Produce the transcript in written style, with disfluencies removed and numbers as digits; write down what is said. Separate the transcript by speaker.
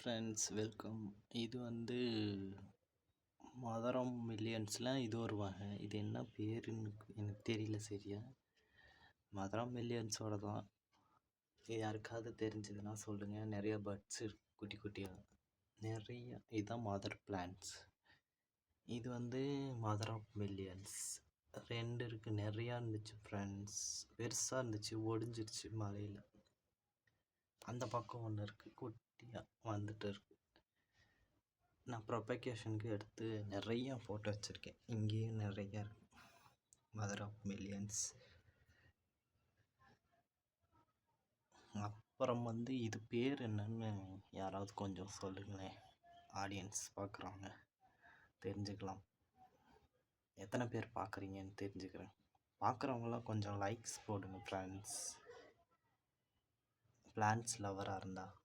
Speaker 1: Friends, welcome. இது வந்து மதரம் மில்லியன்ஸில் இது ஒரு வகை. இது என்ன பேருன்னு எனக்கு தெரியல சரியா. மதரம் மில்லியன்ஸோட தான். இது யாருக்காவது தெரிஞ்சதுன்னா சொல்லுங்கள். நிறைய பட்ஸ் இருக்கு, குட்டி குட்டியாக நிறைய. இதுதான் மதர் பிளான்ட்ஸ். இது வந்து மதர் ஆஃப் மில்லியன்ஸ். 2 இருக்குது. நிறையா இருந்துச்சு ஃப்ரெண்ட்ஸ். பெருசாக இருந்துச்சு, ஒடிஞ்சிருச்சு மலையில். அந்த பக்கம் ஒன்று இருக்குது, குட்டியாக வந்துட்டு இருக்கு. நான் ப்ரொபகேஷனுக்கு எடுத்து நிறையா ஃபோட்டோ வச்சுருக்கேன். இங்கேயும் நிறையா இருக்கு. Mother of millions. அப்புறம் வந்து இது பேர் என்னன்னு யாராவது கொஞ்சம் சொல்லுங்களேன். ஆடியன்ஸ் பார்க்குறாங்க, தெரிஞ்சுக்கலாம். எத்தனை பேர் பார்க்குறீங்கன்னு தெரிஞ்சுக்கிறேன். பார்க்குறவங்களாம் கொஞ்சம் லைக்ஸ் போடுங்க ஃப்ரெண்ட்ஸ். பிளான்ட்ஸ் லவராக இருந்தால்